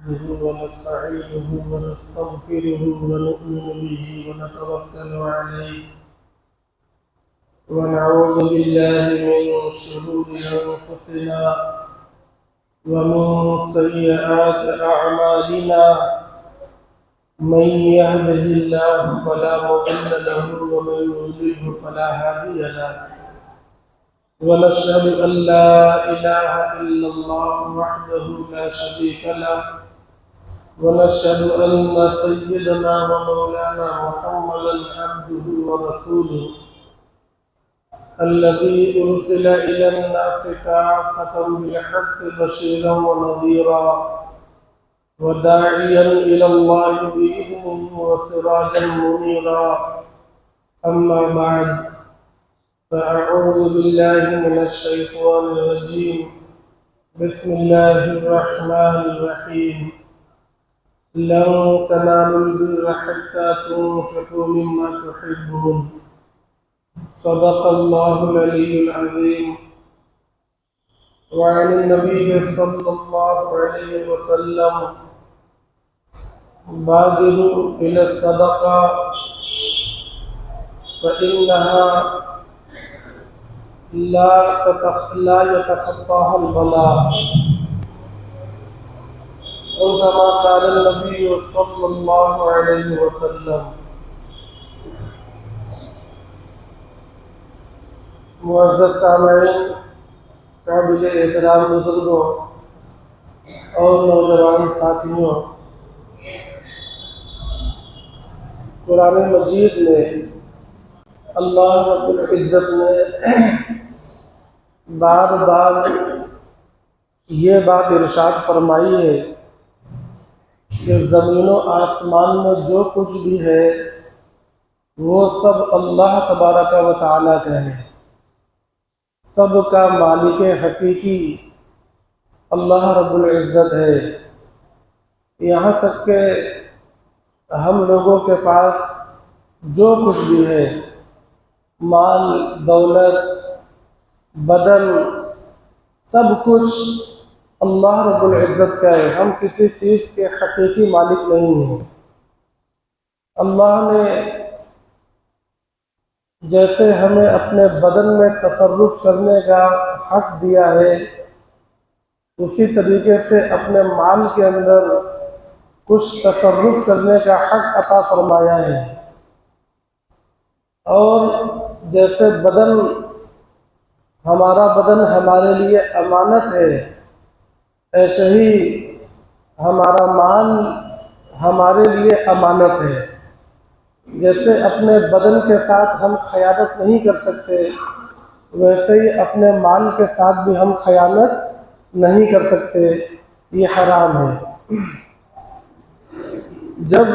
نحمده ونستعينه ونستغفره ونؤمن به ونتوكل عليه ونعوذ بالله من شرور أنفسنا ومن سيئات أعمالنا من يهده الله فلا مضل له ومن يضلله فلا هادي له ونشهد أن لا إله إلا الله وحده لا شريك له ونشهد أن سيدنا ومولانا محمدا عبده ورسوله الذي أرسل إلى الناس كافة بالحق بشيرا ونذيرا وداعيا إلى الله بإذنه وسراجا منيرا أما بعد فأعوذ بالله من الشيطان الرجيم بسم الله الرحمن الرحيم لن تنالوا البر حتى تنفقوا مما تحبون صدق الله العلي العظيم وعن النبي صلى الله عليه وسلم بادروا إلى الصدقة فإنها لا يتخطاها البلاء أو كما قال النبي صلى الله عليه وسلم. معزز سامعین، قابل احترام بزرگوں اور نوجوان ساتھیوں، قرآن مجید میں اللہ رب العزت نے بار بار یہ بات ارشاد فرمائی ہے کہ زمین و آسمان میں جو کچھ بھی ہے وہ سب اللہ تبارک و تعالیٰ کا ہے، سب کا مالک حقیقی اللہ رب العزت ہے۔ یہاں تک کہ ہم لوگوں کے پاس جو کچھ بھی ہے، مال، دولت، بدن، سب کچھ اللہ رب العزت کا ہے، ہم کسی چیز کے حقیقی مالک نہیں ہیں۔ اللہ نے جیسے ہمیں اپنے بدن میں تصرف کرنے کا حق دیا ہے، اسی طریقے سے اپنے مال کے اندر کچھ تصرف کرنے کا حق عطا فرمایا ہے، اور جیسے ہمارا بدن ہمارے لیے امانت ہے، ایسے ہی ہمارا مال ہمارے لیے امانت ہے۔ جیسے اپنے بدن کے ساتھ ہم خیانت نہیں کر سکتے، ویسے ہی اپنے مال کے ساتھ بھی ہم خیانت نہیں کر سکتے، یہ حرام ہے۔ جب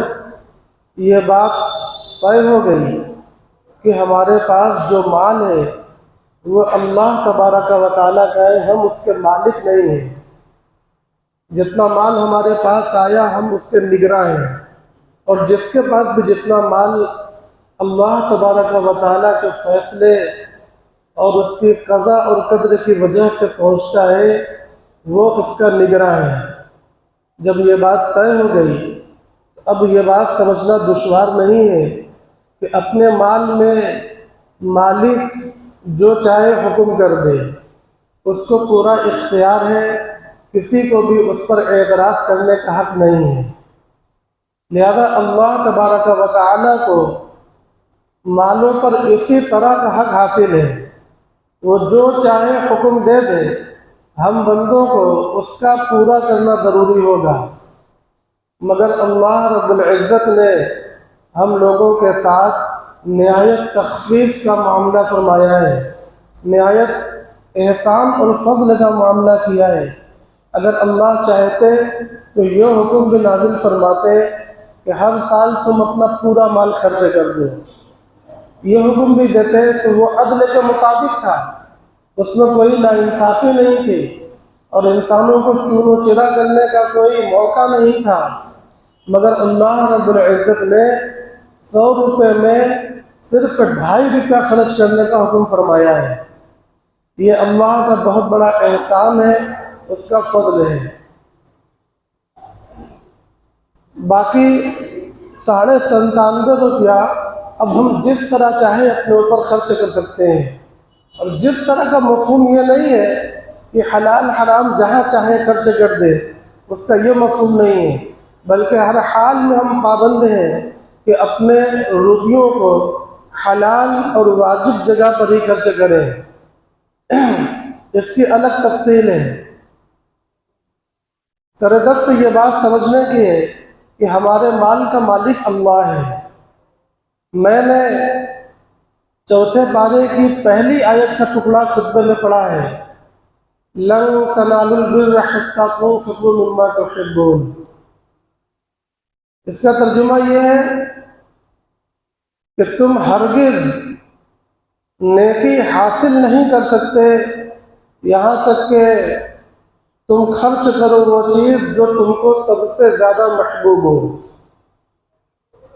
یہ بات طے ہو گئی کہ ہمارے پاس جو مال ہے وہ اللہ تبارک و تعالیٰ کا ہے، ہم اس کے مالک نہیں ہیں، جتنا مال ہمارے پاس آیا ہم اس کے نگراں ہیں، اور جس کے پاس بھی جتنا مال اللہ تبارک و تعالیٰ کے فیصلے اور اس کی قضا اور قدر کی وجہ سے پہنچتا ہے وہ اس کا نگراں ہے۔ جب یہ بات طے ہو گئی، اب یہ بات سمجھنا دشوار نہیں ہے کہ اپنے مال میں مالک جو چاہے حکم کر دے، اس کو پورا اختیار ہے، کسی کو بھی اس پر اعتراض کرنے کا حق نہیں ہے۔ لہذا اللہ تبارک و تعالیٰ کو مالوں پر اسی طرح کا حق حاصل ہے، وہ جو چاہے حکم دے دے، ہم بندوں کو اس کا پورا کرنا ضروری ہوگا۔ مگر اللہ رب العزت نے ہم لوگوں کے ساتھ نہایت تخفیف کا معاملہ فرمایا ہے، نہایت احسان اور فضل کا معاملہ کیا ہے۔ اگر اللہ چاہتے تو یہ حکم بھی نازل فرماتے کہ ہر سال تم اپنا پورا مال خرچ کر دو، یہ حکم بھی دیتے تو وہ عدل کے مطابق تھا، اس میں کوئی ناانصافی نہیں تھی، اور انسانوں کو چون و چرا کرنے کا کوئی موقع نہیں تھا۔ مگر اللہ رب العزت نے 100 روپے میں صرف 2.5 روپیہ خرچ کرنے کا حکم فرمایا ہے۔ یہ اللہ کا بہت بڑا احسان ہے، اس کا فضل ہے۔ باقی 97.5 روپیہ اب ہم جس طرح چاہیں اپنے اوپر خرچ کر سکتے ہیں، اور جس طرح کا مفہوم یہ نہیں ہے کہ حلال حرام جہاں چاہیں خرچ کر دیں، اس کا یہ مفہوم نہیں ہے، بلکہ ہر حال میں ہم پابند ہیں کہ اپنے روپیوں کو حلال اور واجب جگہ پر ہی خرچ کریں۔ اس کی الگ تفصیل ہے۔ سردست یہ بات سمجھنے کی ہے کہ ہمارے مال کا مالک اللہ ہے۔ میں نے 4 پارے کی پہلی آیت کا ٹکڑا خطبے میں پڑھا ہے، لن تنالوا البر حتى تنفقوا مما تحبون۔ اس کا ترجمہ یہ ہے کہ تم ہرگز نیکی حاصل نہیں کر سکتے یہاں تک کہ تم خرچ کرو وہ چیز جو تم کو سب سے زیادہ محبوب ہو۔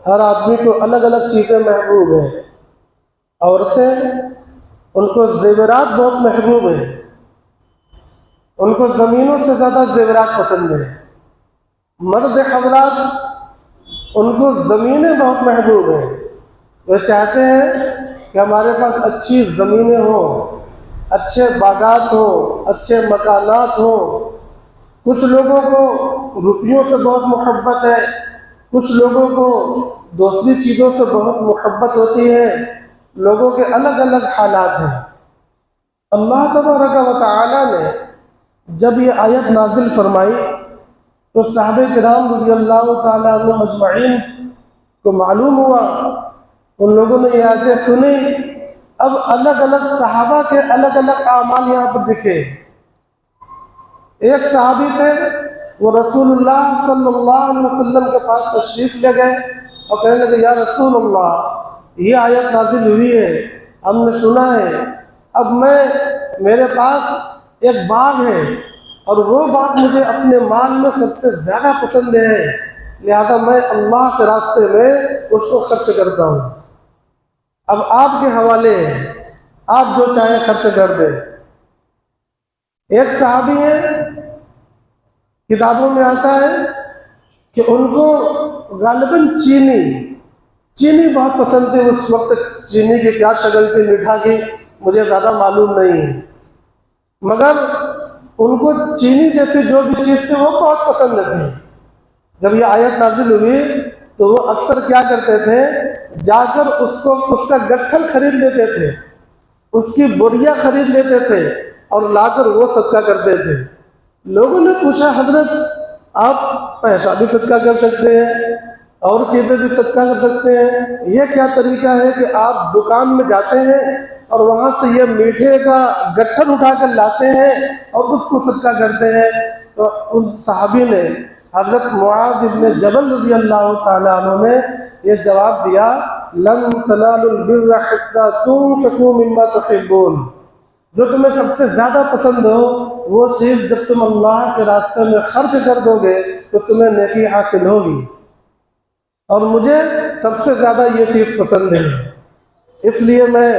ہر آدمی کو الگ الگ چیزیں محبوب ہیں۔ عورتیں، ان کو زیورات بہت محبوب ہیں، ان کو زمینوں سے زیادہ زیورات پسند ہیں۔ مرد حضرات، ان کو زمینیں بہت محبوب ہیں، وہ چاہتے ہیں کہ ہمارے پاس اچھی زمینیں ہوں، اچھے باغات ہوں، اچھے مکانات ہوں۔ کچھ لوگوں کو روپیوں سے بہت محبت ہے، کچھ لوگوں کو دوسری چیزوں سے بہت محبت ہوتی ہے، لوگوں کے الگ الگ حالات ہیں۔ اللہ تبارک و تعالی نے جب یہ آیت نازل فرمائی تو صحابہ کرام رضی اللہ تعالیٰ عنہ مجمعین کو معلوم ہوا، ان لوگوں نے یہ آیتیں سنی۔ اب الگ الگ صحابہ کے الگ الگ اعمال یہاں پر دکھے۔ ایک صحابی تھے، وہ رسول اللہ صلی اللہ علیہ وسلم کے پاس تشریف لے گئے اور کہنے لگے، یا رسول اللہ، یہ آیت نازل ہوئی ہے، ہم نے سنا ہے، اب میرے پاس ایک باغ ہے اور وہ باغ مجھے اپنے مال میں سب سے زیادہ پسند ہے، لہذا میں اللہ کے راستے میں اس کو خرچ کرتا ہوں۔ اب آپ کے حوالے ہیں، آپ جو چاہیں خرچ کر دیں۔ ایک صحابی ہے، کتابوں میں آتا ہے کہ ان کو غالباً چینی بہت پسند تھی۔ اس وقت چینی کی کیا شکل تھی، میٹھا کی، مجھے زیادہ معلوم نہیں ہے، مگر ان کو چینی جیسی جو بھی چیز تھی وہ بہت پسند تھی۔ جب یہ آیت نازل ہوئی تو وہ اکثر کیا کرتے تھے، جا کر اس کا گٹھل خرید لیتے تھے، اس کی بوریاں خرید لیتے تھے اور لا کر وہ صدقہ کرتے تھے۔ لوگوں نے پوچھا، حضرت آپ پیسہ بھی صدقہ کر سکتے ہیں اور چیزیں بھی صدقہ کر سکتے ہیں، یہ کیا طریقہ ہے کہ آپ دکان میں جاتے ہیں اور وہاں سے یہ میٹھے کا گٹھل اٹھا کر لاتے ہیں اور اس کو صدقہ کرتے ہیں؟ تو ان صحابی نے، حضرت معاذ بن جبل رضی اللہ تعالیٰ عنہ نے یہ جواب دیا، لن تنالوا البر حتى تنفقوا مما تحبون۔ جو تمہیں سب سے زیادہ پسند ہو وہ چیز جب تم اللہ کے راستے میں خرچ کر دو گے تو تمہیں نیکی حاصل ہوگی، اور مجھے سب سے زیادہ یہ چیز پسند ہے، اس لیے میں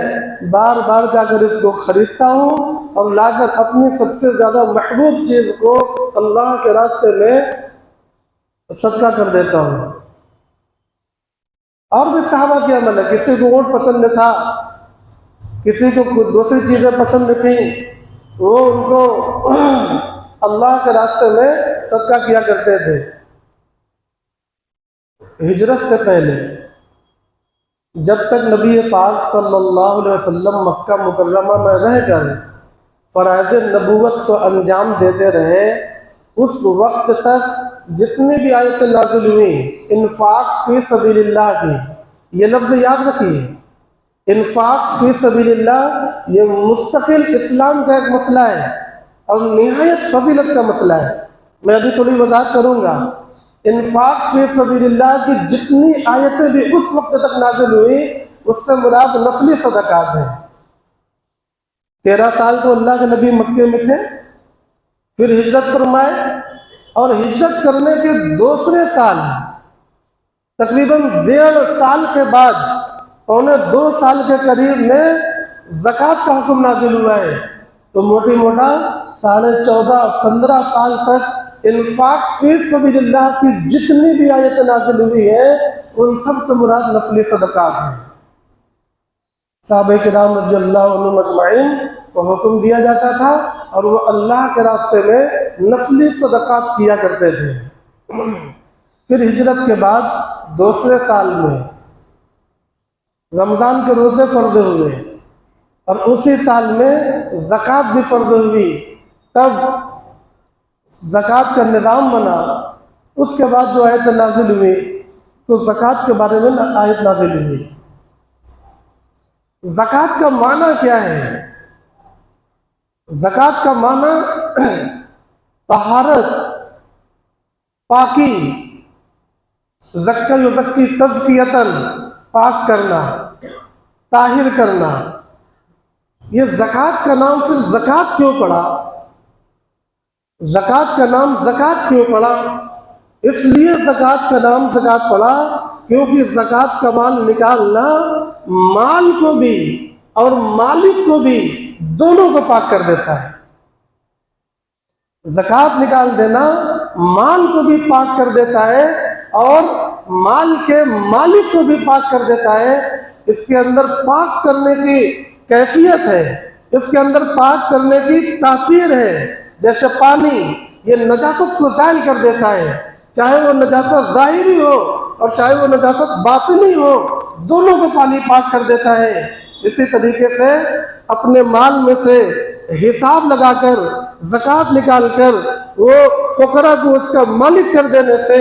بار بار جا کر اس کو خریدتا ہوں اور لا کر اپنی سب سے زیادہ محبوب چیز کو اللہ کے راستے میں صدقہ کر دیتا ہوں۔ اور بھی صحابہ کی عمل ہے، کسی کو اونٹ پسند تھا، کسی کو دوسری چیزیں پسند تھیں، وہ ان کو اللہ کے راستے میں صدقہ کیا کرتے تھے۔ ہجرت سے پہلے جب تک نبی پاک صلی اللہ علیہ وسلم مکہ مکرمہ میں رہ کر فرائض نبوت کو انجام دیتے رہے، اس وقت تک جتنی بھی آیتیں نازل ہوئی انفاق فی سبیل اللہ کی، یہ لفظ یاد رکھیے، انفاق فی سبیل اللہ یہ مستقل اسلام کا ایک مسئلہ ہے اور نہایت فضیلت کا مسئلہ ہے۔ میں ابھی تھوڑی وضاحت کروں گا۔ انفاق فی سبیل اللہ کی جتنی آیتیں بھی اس وقت تک نازل ہوئی، اس سے مراد نفلی صدقات ہیں۔ 13 سال تو اللہ کے نبی مکے میں تھے، پھر ہجرت فرمائے، اور ہجرت کرنے کے دوسرے سال تقریباً 1.5 سال کے بعد، 2 سال کے قریب میں زکوٰۃ کا حکم نازل ہوا ہے۔ تو موٹا 14.5-15 سال تک انفاق فی سبیل اللہ کی جتنی بھی آیتیں نازل ہوئی ہیں ان سب سے مراد نفلی صدقات ہیں۔ صحابہ کرام رضی اللہ عنہم مجمعین کو حکم دیا جاتا تھا اور وہ اللہ کے راستے میں نفلی صدقات کیا کرتے تھے۔ پھر ہجرت کے بعد دوسرے سال میں رمضان کے روزے فرض ہوئے اور اسی سال میں زکوٰۃ بھی فرض ہوئی، تب زکوٰۃ کا نظام بنا۔ اس کے بعد جو آیت نازل ہوئی تو زکوٰۃ کے بارے میں آیت نازل ہوئی۔ زکوٰۃ کا معنی کیا ہے؟ زکوٰۃ کا معنی طہارت، پاکی، زکی یزکی تزکیتاً، پاک کرنا، طاہر کرنا۔ یہ زکوٰۃ کا نام پھر زکوٰۃ کیوں پڑا؟ زکوٰۃ کا نام زکوٰۃ کیوں پڑا؟ اس لیے زکوٰۃ کا نام زکوٰۃ پڑا کیونکہ زکوٰۃ کا مال نکالنا مال کو بھی اور مالک کو بھی دونوں کو پاک کر دیتا ہے۔ زکوٰۃ نکال دینا مال کو بھی پاک کر دیتا ہے اور مال کے مالک کو بھی پاک کر دیتا ہے۔ اس کے اندر پاک کرنے کی کیفیت ہے، اس کے اندر پاک کرنے کی تاثیر ہے۔ جیسے پانی یہ نجاست کو زائل کر دیتا ہے، چاہے وہ نجاست ظاہری ہو اور چاہے وہ نجاست باطنی ہو، دونوں کو پانی پاک کر دیتا ہے۔ اسی طریقے سے اپنے مال میں سے حساب لگا کر زکوٰۃ نکال کر وہ فقراء کو اس کا مالک کر دینے سے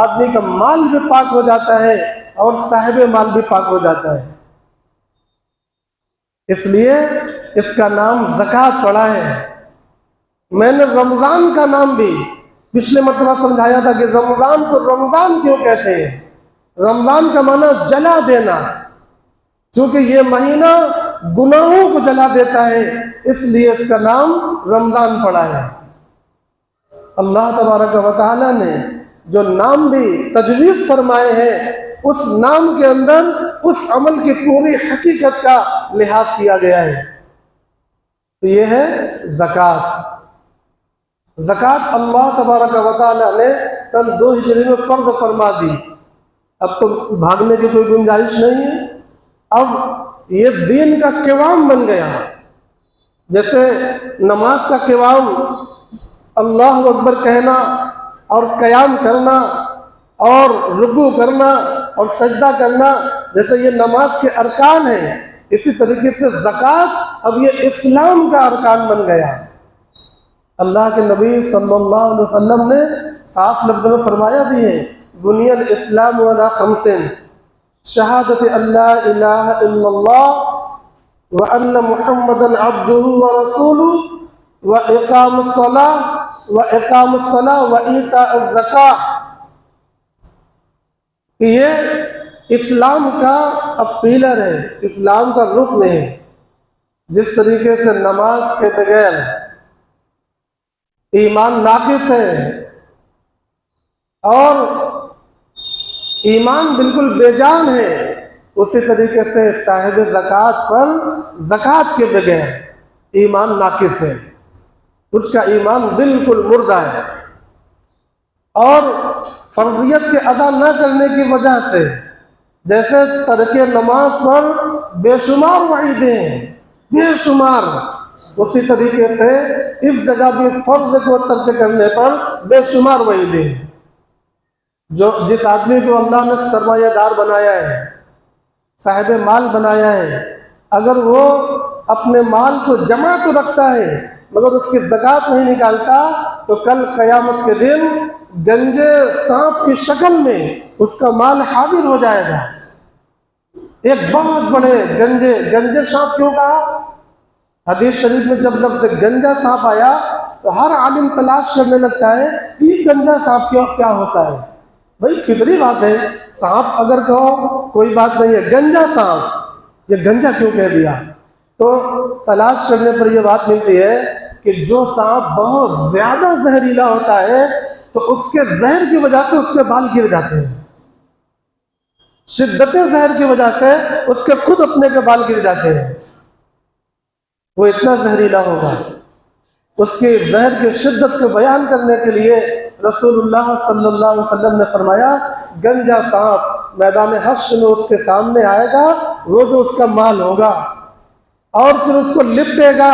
آدمی کا مال بھی پاک ہو جاتا ہے اور صاحب مال بھی پاک ہو جاتا ہے۔ اس لیے اس کا نام زکوٰۃ پڑا ہے۔ میں نے رمضان کا نام بھی پچھلے مرتبہ سمجھایا تھا کہ رمضان کو رمضان کیوں کہتے ہیں۔ رمضان کا معنی جلا دینا، چونکہ یہ مہینہ گناہوں کو جلا دیتا ہے، اس لیے اس کا نام رمضان پڑا ہے۔ اللہ تبارک و تعالیٰ نے جو نام بھی تجویز فرمائے ہیں اس نام کے اندر اس عمل کی پوری حقیقت کا لحاظ کیا گیا ہے۔ تو یہ ہے زکوٰۃ۔ زکوٰۃ اللہ تبارک و تعالیٰ نے سن 2 ہجری میں فرض فرما دی۔ اب تو بھاگنے کی کوئی گنجائش نہیں ہے، اب یہ دین کا قوام بن گیا۔ جیسے نماز کا قوام اللہ اکبر کہنا اور قیام کرنا اور رکوع کرنا اور سجدہ کرنا، جیسے یہ نماز کے ارکان ہیں، اسی طریقے سے زکوٰۃ اب یہ اسلام کا ارکان بن گیا۔ اللہ کے نبی صلی اللہ علیہ وسلم نے صاف لفظوں میں فرمایا بھی ہے، بنی الاسلام علی 5 شہادت اللہ الہ الا اللہ وان محمدا عبدہ ورسولہ واقام الصلاۃ وایتاء الزکاۃ۔ یہ اسلام کا اب پیلر ہے، اسلام کا رکن ہے۔ جس طریقے سے نماز کے بغیر ایمان ناقص ہے اور ایمان بالکل بے جان ہے، اسی طریقے سے صاحب زکوٰۃ پر زکوٰۃ کے بغیر ایمان ناقص ہے، اس کا ایمان بالکل مردہ ہے۔ اور فرضیت کے ادا نہ کرنے کی وجہ سے جیسے ترک نماز پر بے شمار وعیدیں ہیں، بے شمار، اسی طریقے سے اس جگہ بھی فرض کو ترک کرنے پر بے شمار وعیدیں ہیں۔ جس آدمی کو اللہ نے سرمایہ دار بنایا ہے، صاحب مال بنایا ہے، اگر وہ اپنے مال کو جمع تو رکھتا ہے مگر اس کی زکوٰۃ نہیں نکالتا تو کل قیامت کے دن گنجے سانپ کی شکل میں اس کا مال حاضر ہو جائے گا۔ ایک بہت بڑے گنجے سانپ کیوں کہا؟ حدیث شریف میں جب لفظ گنجا سانپ آیا تو ہر عالم تلاش کرنے لگتا ہے کہ یہ گنجا سانپ کیا ہوتا ہے۔ بھائی فطری بات ہے، سانپ اگر کہو کوئی بات نہیں ہے، گنجا سانپ، یہ گنجا کیوں کہہ دیا؟ تو تلاش کرنے پر یہ بات ملتی ہے کہ جو سانپ بہت زیادہ زہریلا ہوتا ہے تو اس کے زہر کی وجہ سے اس کے بال گر جاتے ہیں، شدت زہر کی وجہ سے اس کے خود اپنے کے بال گر جاتے ہیں، وہ اتنا زہریلا ہوگا۔ اس کی زہر کی شدت کو بیان کرنے کے لیے رسول اللہ صلی اللہ علیہ وسلم نے فرمایا گنجا سانپ میدان حشر میں اس کے سامنے آئے گا، وہ جو اس کا مال ہوگا، اور پھر اس کو لپٹے گا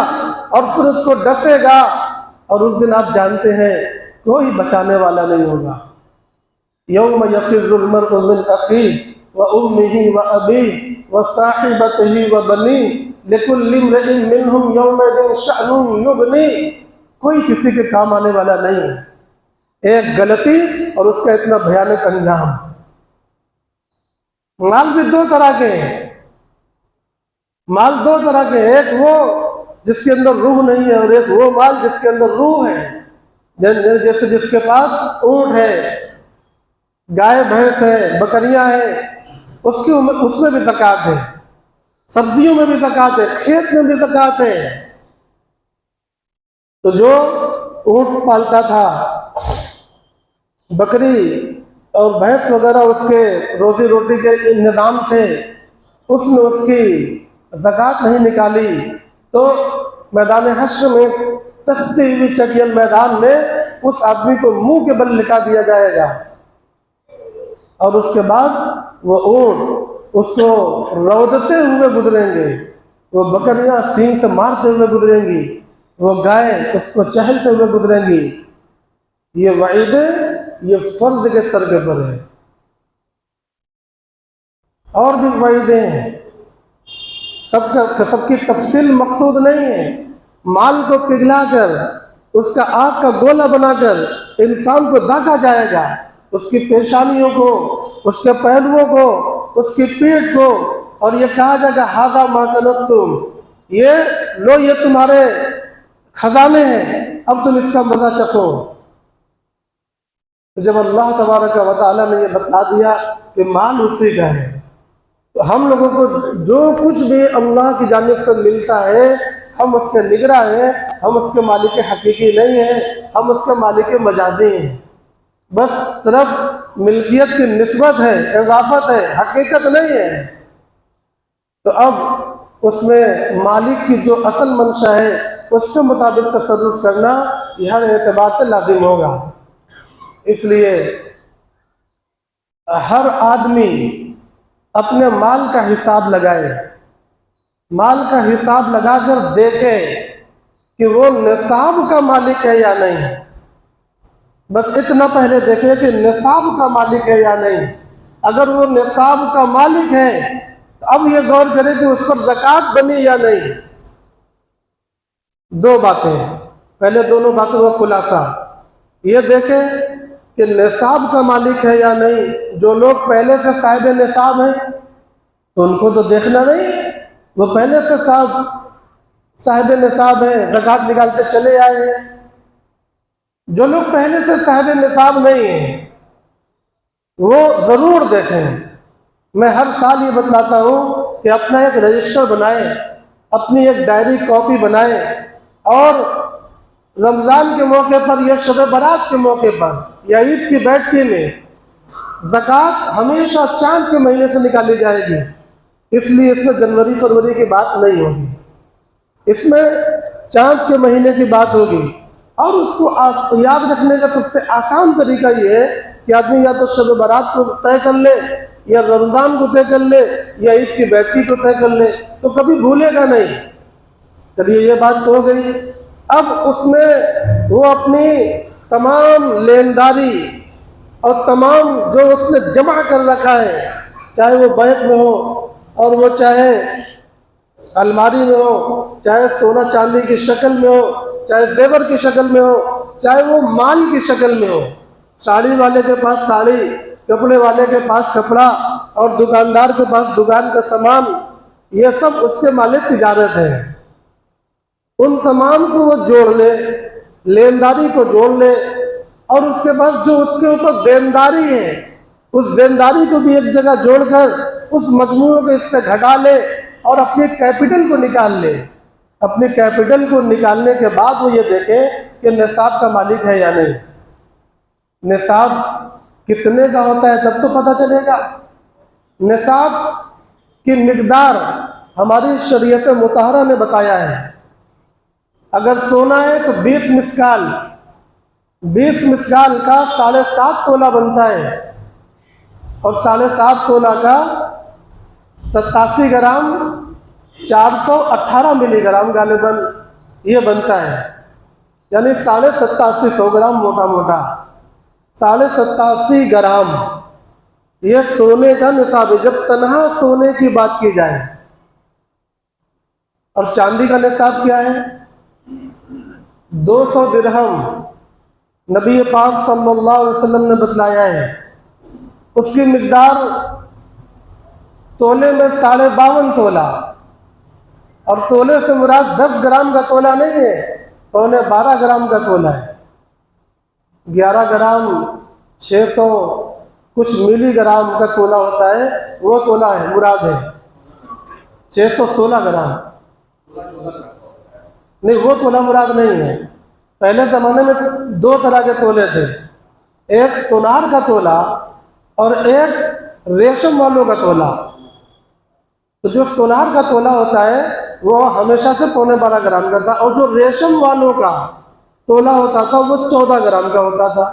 اور پھر اس کو ڈسے گا، اور اس دن آپ جانتے ہیں کوئی بچانے والا نہیں ہوگا۔ یوم یفر المرء من اخیہ وامہ وابیہ وصاحبتہ وبنیہ لکل امرئ منہم یومئذ شأن یغنیہ، کوئی کسی کے کام آنے والا نہیں ہے، ایک غلطی اور اس کا اتنا بھیانک انجام۔ مال بھی دو طرح کے ہیں، مال دو طرح کے ہیں، ایک وہ جس کے اندر روح نہیں ہے اور ایک وہ مال جس کے اندر روح ہے، جیسے جس کے پاس اونٹ ہے، گائے بھینس ہے، بکریاں ہیں، اس میں بھی زکوٰۃ ہے، سبزیوں میں بھی زکوٰۃ ہے، کھیت میں بھی زکوٰۃ ہے۔ تو جو اونٹ پالتا تھا، بکری اور بھینس وغیرہ اس کے روزی روٹی کے نظام تھے، اس نے اس کی زکوٰۃ نہیں نکالی تو میدان حشر میں تپتی ہوئی چٹیل میدان میں اس آدمی کو منہ کے بل لٹا دیا جائے گا، اور اس کے بعد وہ اونٹ اس کو رودتے ہوئے گزریں گے، وہ بکریاں سینگ سے مارتے ہوئے گزریں گی، وہ گائے اس کو چہلتے ہوئے گزریں گی۔ یہ وعیدیں یہ فرض کے ترک پر ہے، اور بھی وعیدیں ہیں، سب کی تفصیل مقصود نہیں ہے۔ مال کو پگھلا کر اس کا آگ کا گولا بنا کر انسان کو داغا جائے گا، اس کی پیشانیوں کو، اس کے پہلوؤں کو، اس کی پیٹھ کو، اور یہ کہا جائے گا ھذا ما کنزتم، یہ تمہارے خزانے ہیں، اب تم اس کا مزہ چکھو۔ تو جب اللہ تبارک و تعالیٰ نے یہ بتا دیا کہ مال اسی کا ہے، تو ہم لوگوں کو جو کچھ بھی اللہ کی جانب سے ملتا ہے ہم اس کے نگراں ہیں، ہم اس کے مالک حقیقی نہیں ہیں، ہم اس کے مالک مجازی ہیں، بس صرف ملکیت کی نسبت ہے، اضافت ہے، حقیقت نہیں ہے۔ تو اب اس میں مالک کی جو اصل منشا ہے اس کے مطابق تصرف کرنا یہ ہر اعتبار سے لازم ہوگا۔ اس لیے ہر آدمی اپنے مال کا حساب لگائے، مال کا حساب لگا کر دیکھے کہ وہ نصاب کا مالک ہے یا نہیں، بس اتنا پہلے دیکھے کہ نصاب کا مالک ہے یا نہیں۔ اگر وہ نصاب کا مالک ہے تو اب یہ غور کرے کہ اس پر زکوٰۃ بنی یا نہیں۔ دو باتیں ہیں، پہلے دونوں باتوں کا خلاصہ یہ دیکھیں کہ نصاب کا مالک ہے یا نہیں۔ جو لوگ پہلے سے صاحب نصاب ہیں تو ان کو تو دیکھنا نہیں، وہ پہلے سے صاحب نصاب ہیں، زکوٰۃ نکالتے چلے آئے ہیں۔ جو لوگ پہلے سے صاحب نصاب نہیں ہیں وہ ضرور دیکھیں۔ میں ہر سال یہ بتلاتا ہوں کہ اپنا ایک رجسٹر بنائیں، اپنی ایک ڈائری کاپی بنائیں، اور رمضان کے موقع پر یا شب برات کے موقع پر یا عید کی بیٹھکی میں زکوٰۃ ہمیشہ چاند کے مہینے سے نکالی جائے گی، اس لیے اس میں جنوری فروری کی بات نہیں ہوگی، اس میں چاند کے مہینے کی بات ہوگی۔ اور اس کو یاد رکھنے کا سب سے آسان طریقہ یہ ہے کہ آدمی یا تو شب برات کو طے کر لے، یا رمضان کو طے کر لے، یا عید کی بیٹھکی کو طے کر لے، تو کبھی بھولے گا نہیں۔ چلیے یہ بات تو ہو گئی۔ اب اس میں وہ اپنی تمام لینداری اور تمام جو اس نے جمع کر رکھا ہے، چاہے وہ بینک میں ہو اور وہ چاہے الماری میں ہو، چاہے سونا چاندی کی شکل میں ہو، چاہے زیور کی شکل میں ہو، چاہے وہ مال کی شکل میں ہو، ساڑی والے کے پاس ساڑی، کپڑے والے کے پاس کپڑا، اور دکاندار کے پاس دکان کا سامان، یہ سب اس کے مال تجارت ہے۔ ان تمام کو وہ جوڑ لے، لینداری کو جوڑ لے، اور اس کے بعد جو اس کے اوپر دینداری ہے اس دینداری کو بھی ایک جگہ جوڑ کر اس مجموعے کو اس سے گھٹا لے اور اپنی کیپٹل کو نکال لے۔ اپنی کیپٹل کو نکالنے کے بعد وہ یہ دیکھے کہ نصاب کا مالک ہے یا نہیں۔ نصاب کتنے کا ہوتا ہے تب تو پتہ چلے گا۔ نصاب کی مقدار ہماری شریعت مطہرہ نے بتایا ہے۔ اگر سونا ہے تو 20 مسکال، 20 مسکال کا 7.5 تولہ بنتا ہے، اور 7.5 تولہ کا 87 گرام 418 ملی گرام غالباً یہ بنتا ہے، یعنی 87.5 گرام موٹا موٹا 87.5 گرام یہ سونے کا نصاب ہے جب تنہا سونے کی بات کی جائے۔ اور چاندی کا نصاب کیا ہے؟ 200 درہم نبی پاک صلی اللہ علیہ وسلم نے بتلایا ہے، اس کی مقدار تولے میں 52.5 تولہ، اور تولے سے مراد 10 گرام کا تولہ نہیں ہے، 12 گرام کا تولہ ہے۔ 11 گرام 600 کچھ ملی گرام کا تولہ ہوتا ہے، وہ تولہ ہے مراد ہے۔ 616 گرام نہیں، وہ تولہ مراد نہیں ہے۔ پہلے زمانے میں 2 طرح کے تولے تھے، ایک سونار کا تولہ اور ایک ریشم والوں کا تولہ۔ تو جو سونار کا تولہ ہوتا ہے وہ ہمیشہ سے 12.25 گرام کا تھا، اور جو ریشم والوں کا تولہ ہوتا تھا وہ 14 گرام کا ہوتا تھا۔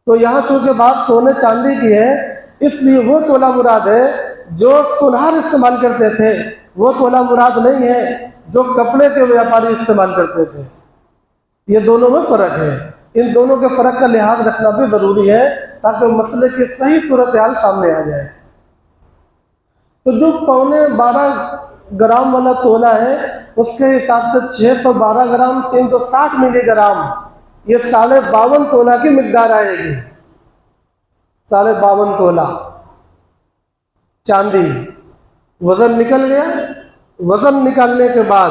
تو یہاں چونکہ بات سونے چاندی کی ہے، اس لیے وہ تولہ مراد ہے جو سونار استعمال کرتے تھے، وہ تولہ مراد نہیں ہے جو کپڑے کے ویاپاری استعمال کرتے تھے۔ یہ دونوں میں فرق ہے، ان دونوں کے فرق کا لحاظ رکھنا بھی ضروری ہے تاکہ مسئلے کی صحیح صورتحال سامنے آ جائے۔ تو جو 12.25 گرام والا تولہ ہے اس کے حساب سے 612 گرام 360 ملی گرام یہ 52.5 تولہ کی مقدار آئے گی۔ 52.5 تولہ چاندی وزن نکل گیا۔ وزن نکالنے کے بعد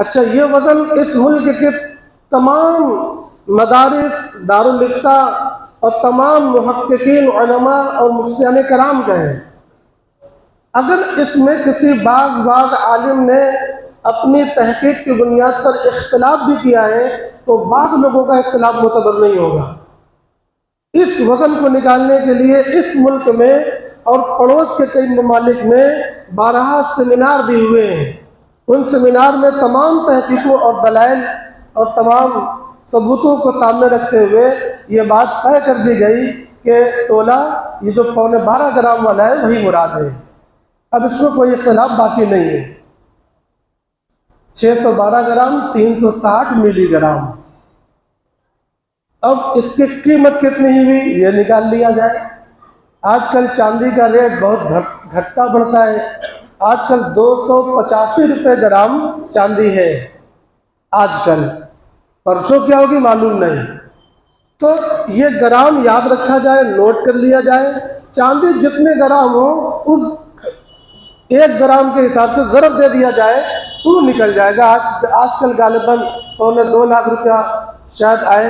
اچھا یہ وزن اس ملک کے تمام مدارس دارالفتہ اور تمام محققین علماء اور مفتیان کرام کا ہے۔ اگر اس میں کسی بعض عالم نے اپنی تحقیق کی بنیاد پر اختلاف بھی کیا ہے تو بعض لوگوں کا اختلاف معتبر نہیں ہوگا۔ اس وزن کو نکالنے کے لیے اس ملک میں اور پڑوس کے کئی ممالک میں 12 سیمینار بھی ہوئے ہیں۔ ان سیمینار میں تمام تحقیقوں اور دلائل اور تمام ثبوتوں کو سامنے رکھتے ہوئے یہ بات طے کر دی گئی کہ تولہ یہ جو 12.25 گرام والا ہے وہی مراد ہے۔ اب اس میں کوئی اختلاف باقی نہیں ہے۔ 612 گرام 360 ملی گرام۔ اب اس کی قیمت کتنی ہوئی یہ نکال لیا جائے۔ آج کل چاندی کا ریٹ بہت گھٹتا بڑھتا ہے، آج کل 285 روپے گرام چاندی ہے آج کل، پرسوں کیا ہوگی معلوم نہیں۔ تو یہ گرام یاد رکھا جائے، نوٹ کر لیا جائے، چاندی جتنے گرام ہو اس 1 گرام کے حساب سے ضرب دے دیا جائے تو نکل جائے گا۔ آج کل غالباً 2.25 لاکھ روپیہ شاید آئے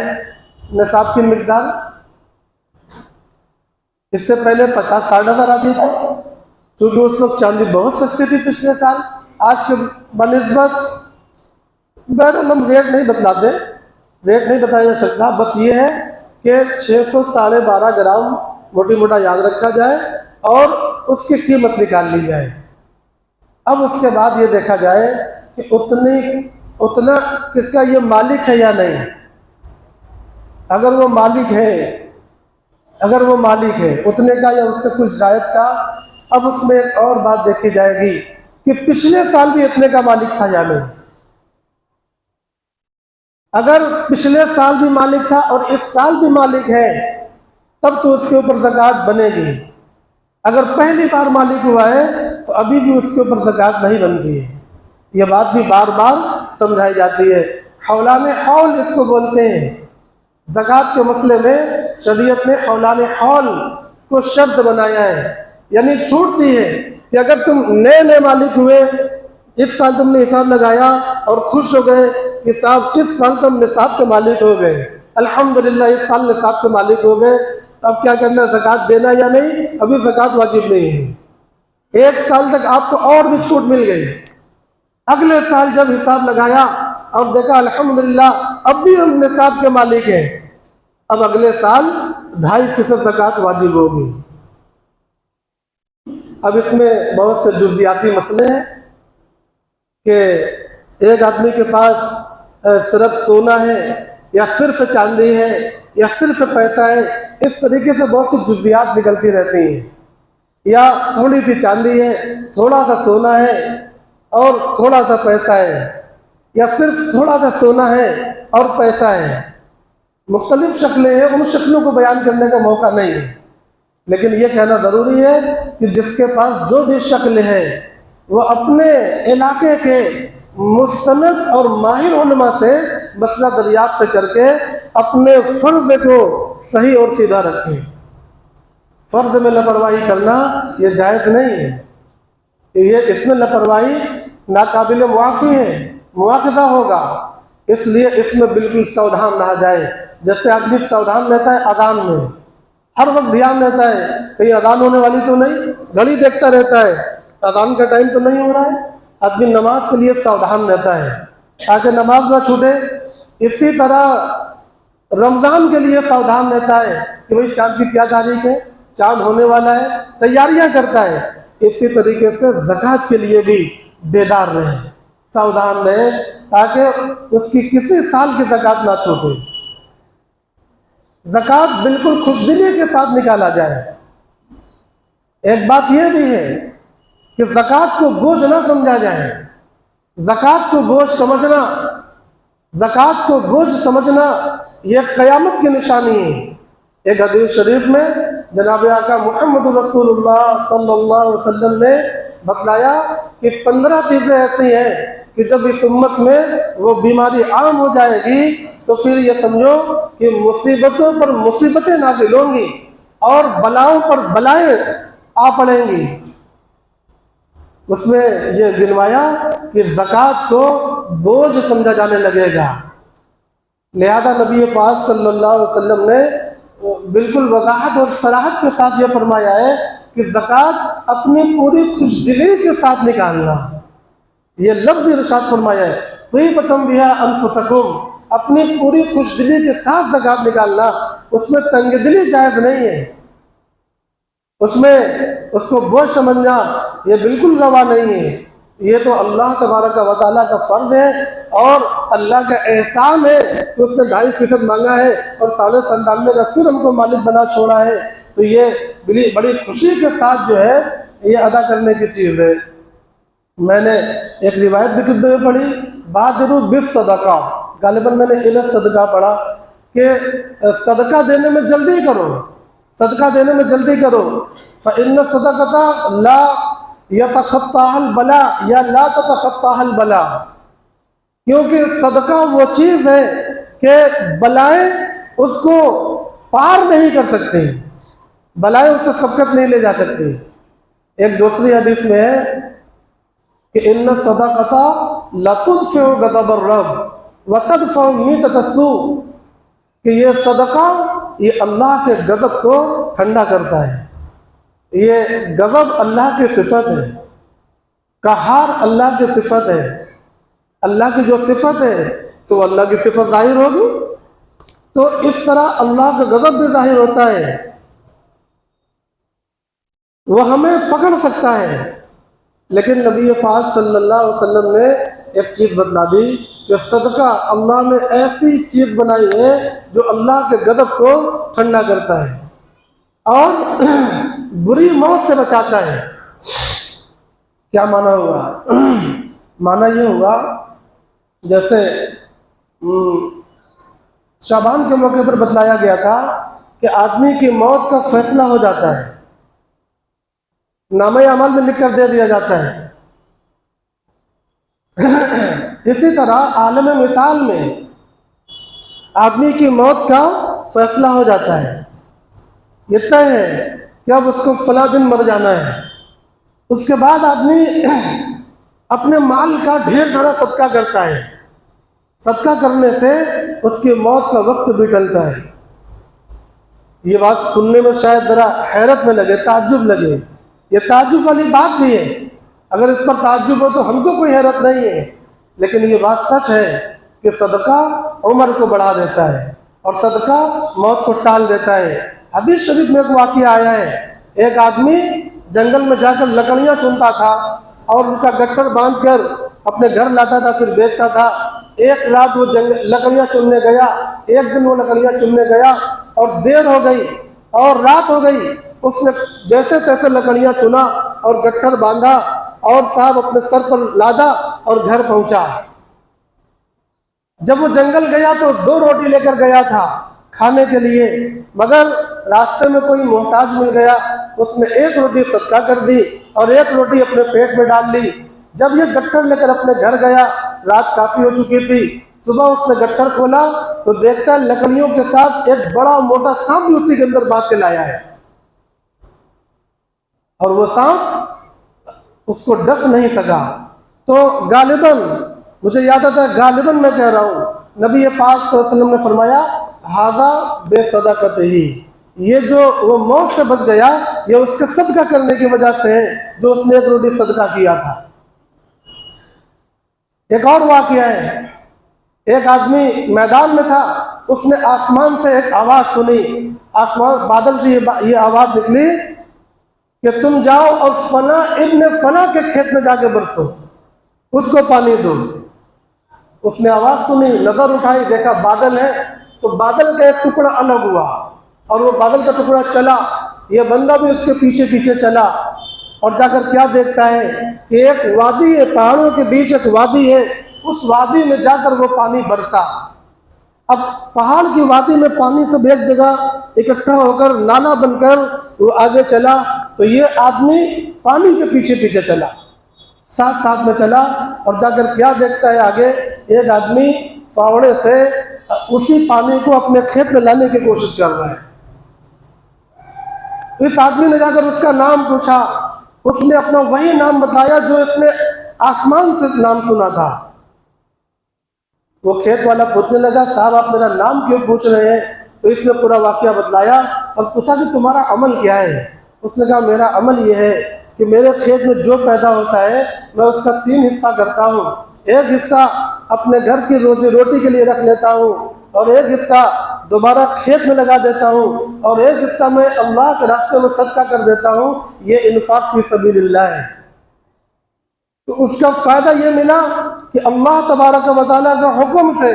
نصاب کی مقدار، اس سے پہلے 50-60 ہزار آتی تھی، چونکہ اس وقت چاندی بہت سستی تھی پچھلے سال آج کے بنسبت۔ بہرحال ہم ریٹ نہیں بتلاتے، ریٹ نہیں بتایا جا سکتا، بس یہ ہے کہ 612.5 گرام موٹی موٹا یاد رکھا جائے اور اس کی قیمت نکال لی جائے۔ اب اس کے بعد یہ دیکھا جائے کہ اتنا کیا یہ مالک ہے یا نہیں۔ اگر وہ مالک ہے اتنے کا یا اس سے کچھ زائد کا، اب اس میں ایک اور بات دیکھی جائے گی کہ پچھلے سال بھی اتنے کا مالک تھا یا نہیں۔ اگر پچھلے سال بھی مالک تھا اور اس سال بھی مالک ہے تب تو اس کے اوپر زکوٰۃ بنے گی۔ اگر پہلی بار مالک ہوا ہے تو ابھی بھی اس کے اوپر زکوٰۃ نہیں بنتی ہے۔ یہ بات بھی بار بار سمجھائی جاتی ہے۔ حولان حول اس کو بولتے ہیں۔ زکوٰۃ کے مسئلے میں شریعت نے حولان حول کو شرط بنایا ہے، یعنی چھوٹ دی ہے کہ اگر تم نئے مالک ہوئے، اس سال تم نے حساب لگایا اور خوش ہو گئے کہ صاحب اس سال تم نصاب کے مالک ہو گئے، الحمدللہ اس سال نصاب کے مالک ہو گئے، اب کیا کرنا ہے زکوٰۃ دینا یا نہیں؟ ابھی زکوٰۃ واجب نہیں ہے۔ 1 سال تک آپ کو اور بھی چھوٹ مل گئی۔ اگلے سال جب حساب لگایا اور دیکھا الحمدللہ اب بھی ہم نصاب کے مالک ہیں، اب اگلے سال 2.5% زکوٰۃ واجب ہوگی۔ اب اس میں بہت سے جزیاتی مسئلے ہیں کہ ایک آدمی کے پاس صرف سونا ہے یا صرف چاندی ہے یا صرف پیسہ ہے، اس طریقے سے بہت سی جزیات نکلتی رہتی ہیں، یا تھوڑی سی چاندی ہے، تھوڑا سا سونا ہے اور تھوڑا سا پیسہ ہے، یا صرف تھوڑا سا سونا ہے اور پیسہ ہے۔ مختلف شکلیں ہیں، ان شکلوں کو بیان کرنے کا موقع نہیں ہے، لیکن یہ کہنا ضروری ہے کہ جس کے پاس جو بھی شکل ہے وہ اپنے علاقے کے مستند اور ماہر علماء سے مسئلہ دریافت کر کے اپنے فرض کو صحیح اور سیدھا رکھیں۔ فرض میں لاپرواہی کرنا یہ جائز نہیں ہے، اس میں لاپرواہی ناقابل معافی ہے، مواخذہ ہوگا، اس لیے اس میں بالکل ساودھان رہا جائے۔ جیسے آدمی ساودھان رہتا ہے اذان میں، ہر وقت دھیان رہتا ہے کہیں اذان ہونے والی تو نہیں، گھڑی دیکھتا رہتا ہے اذان کا ٹائم تو نہیں ہو رہا ہے۔ آدمی نماز کے لیے ساودھان رہتا ہے تاکہ نماز نہ چھوٹے۔ اسی طرح رمضان کے لیے ساودھان رہتا ہے کہ بھئی چاند کی کیا تاریخ ہے، چاند ہونے والا ہے، تیاریاں کرتا ہے۔ اسی طریقے سے زکوٰۃ کے لیے بھی بیدار رہیں، ساودھان رہیں، تاکہ اس کی کسی سال کی زکوٰۃ نہ چھوٹے۔ زکوٰۃ بالکل خوش دلی کے ساتھ نکالا جائے۔ ایک بات یہ بھی ہے کہ زکوٰۃ کو بوجھ نہ سمجھا جائے، زکوٰۃ کو بوجھ سمجھنا، زکوٰۃ کو بوجھ سمجھنا یہ قیامت کی نشانی ہے۔ ایک حدیث شریف میں جناب آقا محمد رسول اللہ صلی اللہ علیہ وسلم نے بتلایا کہ 15 چیزیں ایسی ہیں کہ جب اس امت میں وہ بیماری عام ہو جائے گی تو پھر یہ سمجھو کہ مصیبتوں پر مصیبتیں نازل ہوں گی اور بلاؤں پر بلائیں آ پڑیں گی۔ اس میں یہ گنوایا کہ زکوٰۃ کو بوجھ سمجھا جانے لگے گا، لہذا نبی پاک صلی اللہ علیہ وسلم نے بالکل وضاحت اور صراحت کے ساتھ یہ فرمایا ہے کہ زکوٰۃ اپنی پوری خوش دلی کے ساتھ نکالنا، یہ لفظ ارشاد فرمایا ہے طیبۃ بہا انفسکم، اپنی پوری خوش دلی کے ساتھ زکوٰۃ نکالنا، اس میں تنگ دلی جائز نہیں ہے، اس میں اس کو بوجھ سمجھنا یہ بالکل روا نہیں ہے۔ یہ تو اللہ تبارک و تعالیٰ کا فرض ہے اور اللہ کا احسان ہے کہ اس نے 2.5% مانگا ہے اور 97.5 کا پھر ہم کو مالک بنا چھوڑا ہے، تو یہ بڑی خوشی کے ساتھ جو ہے یہ ادا کرنے کی چیز ہے۔ میں نے ایک روایت بھی کتنے میں پڑھی، بادروا بالصدقہ، غالباً میں نے الى صدقہ پڑھا کہ صدقہ دینے میں جلدی کرو، صدقہ دینے میں جلدی کرو، فإن الصدقۃ لا يتخطاها البلاء یا لا تتخطاها البلاء، کیونکہ صدقہ وہ چیز ہے کہ بلائیں اس کو پار نہیں کر سکتے، بلائیں اس سے سبقت نہیں لے جا سکتے۔ ایک دوسری حدیث میں ہے کہ ان الصدقۃ لتدفع غضب الرب وتدفع میتۃ السوء، کہ یہ صدقہ یہ اللہ کے غضب کو ٹھنڈا کرتا ہے، یہ غضب اللہ کی صفت ہے، قہار اللہ کی صفت ہے، اللہ کی جو صفت ہے تو اللہ کی صفت ظاہر ہوگی، تو اس طرح اللہ کا غضب بھی ظاہر ہوتا ہے، وہ ہمیں پکڑ سکتا ہے۔ لیکن نبی پاک صلی اللہ علیہ وسلم نے ایک چیز بتلا دی کہ صدقہ اللہ نے ایسی چیز بنائی ہے جو اللہ کے غضب کو ٹھنڈا کرتا ہے اور بری موت سے بچاتا ہے۔ کیا معنی ہوا؟ معنی یہ ہوا جیسے شعبان کے موقع پر بتلایا گیا تھا کہ آدمی کی موت کا فیصلہ ہو جاتا ہے، نامہ اعمال میں لکھ کر دے دیا جاتا ہے۔ اسی طرح عالم مثال میں آدمی کی موت کا فیصلہ ہو جاتا ہے، یہ طے ہے کہ اب اس کو فلاں دن مر جانا ہے۔ اس کے بعد آدمی اپنے مال کا ڈھیر سارا صدقہ کرتا ہے، صدقہ کرنے سے اس کی موت کا وقت بھی ٹلتا ہے۔ یہ بات سننے میں شاید ذرا حیرت میں لگے، تعجب لگے، یہ تعجب والی بات بھی ہے، اگر اس پر تعجب ہو تو ہم کو کوئی حیرت نہیں ہے، لیکن یہ بات سچ ہے کہ صدقہ عمر کو بڑھا دیتا ہے اور صدقہ موت کو ٹال دیتا ہے۔ حدیث شریف میں ایک واقعہ آیا ہے، ایک آدمی جنگل میں جا کر لکڑیاں چنتا تھا اور ان کا گٹر باندھ کر اپنے گھر لاتا تھا، پھر بیچتا تھا، ایک رات وہ لکڑیاں چننے گیا، ایک دن وہ لکڑیاں چننے گیا اور دیر ہو گئی اور رات ہو گئی، اس نے جیسے تیسے لکڑیاں چنا اور گٹھر باندھا اور صاحب اپنے سر پر لادا اور گھر پہنچا۔ جب وہ جنگل گیا تو 2 روٹی لے کر گیا تھا کھانے کے لیے، مگر راستے میں کوئی محتاج مل گیا، اس نے 1 روٹی صدقہ کر دی اور 1 روٹی اپنے پیٹ میں ڈال لی۔ جب یہ گٹھر لے کر اپنے گھر گیا، رات کافی ہو چکی تھی، صبح اس نے گٹھر کھولا تو دیکھتا ہے لکڑیوں کے ساتھ ایک بڑا موٹا سانپ بھی اسی کے اندر باندھ کے لایا ہے، اور وہ سانپ اس کو ڈس نہیں سکا۔ تو غالباً مجھے یاد آتا ہے، غالباً میں کہہ رہا ہوں، نبی پاک صلی اللہ علیہ وسلم نے فرمایا ھذا بے صدقتہ، یہ جو وہ موت سے بچ گیا یہ اس کے صدقہ کرنے کی وجہ سے ہے جو اس نے 1 روٹی صدقہ کیا تھا۔ ایک اور واقعہ ہے، ایک آدمی میدان میں تھا، اس نے آسمان سے ایک آواز سنی، آسمان بادل سے یہ آواز نکلی کہ تم جاؤ اور فلاں ابن فلاں کے کھیت میں جا کے برسو، اس کو پانی دو۔ اس نے آواز سنی، نظر اٹھائی، دیکھا بادل ہے، تو بادل کا ایک ٹکڑا الگ ہوا اور وہ بادل کا ٹکڑا چلا، یہ بندہ بھی اس کے پیچھے پیچھے چلا اور جا کر کیا دیکھتا ہے کہ ایک وادی ہے، پہاڑوں کے بیچ ایک وادی ہے، اس وادی میں جا کر وہ پانی برسا۔ اب پہاڑ کی وادی میں پانی سب ایک جگہ اکٹھا ہو کر نالا بن کر وہ آگے چلا، تو یہ آدمی پانی کے پیچھے پیچھے چلا، ساتھ ساتھ میں چلا، اور جا کر کیا دیکھتا ہے آگے، ایک آدمی فاوڑے سے اسی پانی کو اپنے کھیت میں لانے کی کوشش کر رہا ہے۔ اس آدمی نے جا کر اس کا نام پوچھا، اس نے اپنا وہی نام بتایا جو اس نے آسمان سے نام سنا تھا۔ وہ کھیت والا پوچھنے لگا صاحب آپ میرا نام کیوں پوچھ رہے ہیں؟ تو اس نے پورا واقعہ بتلایا اور پوچھا کہ تمہارا عمل کیا ہے؟ اس نے کہا میرا عمل یہ ہے کہ میرے کھیت میں جو پیدا ہوتا ہے میں اس کا 3 حصہ کرتا ہوں، ایک حصہ اپنے گھر کی روزی روٹی کے لیے رکھ لیتا ہوں اور ایک حصہ دوبارہ کھیت میں لگا دیتا ہوں اور ایک حصہ میں اللہ کے راستے میں صدقہ کر دیتا ہوں، یہ انفاق فی سبیل اللہ ہے۔ تو اس کا فائدہ یہ ملا کہ اللہ تبارک و تعالیٰ کے حکم سے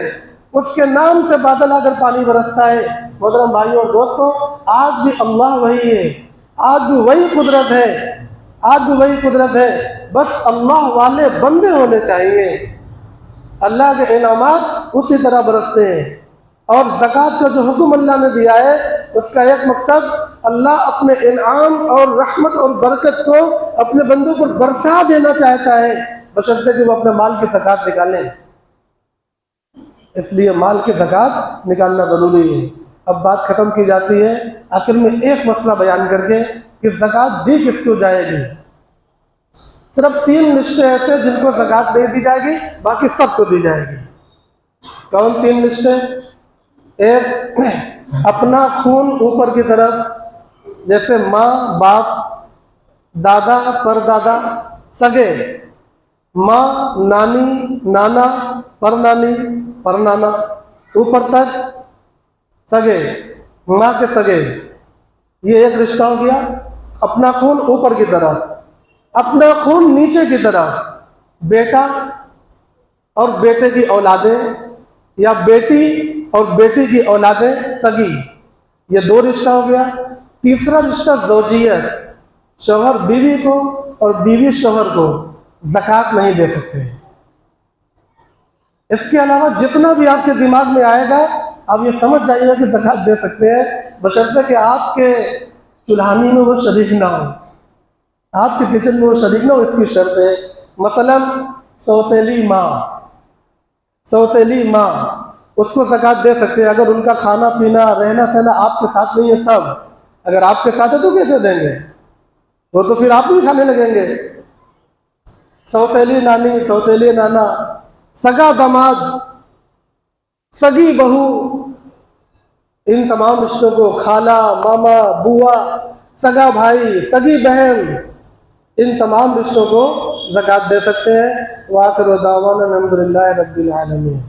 اس کے نام سے بادل آ کر پانی برستا ہے۔ محترم بھائیوں اور دوستوں، آج بھی اللہ وہی ہے، آج بھی وہی قدرت ہے، آج بھی وہی قدرت ہے، بس اللہ والے بندے ہونے چاہیے، اللہ کے انعامات اسی طرح برستے ہیں۔ اور زکوٰۃ کا جو حکم اللہ نے دیا ہے اس کا ایک مقصد، اللہ اپنے انعام اور رحمت اور برکت کو اپنے بندوں پر برسا دینا چاہتا ہے، بشرطے کہ وہ اپنے مال کی زکوٰۃ نکالیں۔ اس لیے مال کی زکوٰۃ نکالنا ضروری ہے۔ اب بات ختم کی جاتی ہے آخر میں ایک مسئلہ بیان کر کے کہ زکوٰۃ دی کس کو جائے گی۔ صرف 3 لسٹیں ایسے جن کو زکوٰۃ نہیں دی جائے گی، باقی سب کو دی جائے گی۔ کون 3 لسٹیں؟ ایک، اپنا خون اوپر کی طرف، جیسے ماں باپ، دادا پردادا، سگے، ماں نانی نانا پرنانی پرنانا، اوپر تک سگے، ماں کے سگے، یہ ایک رشتہ ہو گیا۔ اپنا خون اوپر کی طرف، اپنا خون نیچے کی طرف، بیٹا اور بیٹے کی اولادیں یا بیٹی اور بیٹی کی اولادیں سگی، یہ 2 رشتہ ہو گیا۔ تیسرا رشتہ زوجیت، شوہر بیوی کو اور بیوی شوہر کو زکوٰۃ نہیں دے سکتے۔ اس کے علاوہ جتنا بھی آپ کے دماغ میں آئے گا آپ یہ سمجھ جائیے گا کہ زکوٰۃ دے سکتے ہیں، بشرطے کہ آپ کے چولہانی میں وہ شریک نہ ہو، آپ کے کچن میں وہ شریک نہ ہو، اس کی شرط ہے۔ مثلا سوتیلی ماں اس کو زکوٰۃ دے سکتے ہیں اگر ان کا کھانا پینا رہنا سہنا آپ کے ساتھ نہیں ہے تب۔ اگر آپ کے ساتھ ہے تو کیسے دیں گے؟ وہ تو پھر آپ بھی کھانے لگیں گے۔ سوتیلی نانی، سوتیلی نانا، سگا داماد، سگی بہو، ان تمام رشتوں کو، خالہ، ماما، بوا، سگا بھائی، سگی بہن، ان تمام رشتوں کو زکوٰۃ دے سکتے ہیں۔ وآخر دعوانا الحمد للہ رب العالمین۔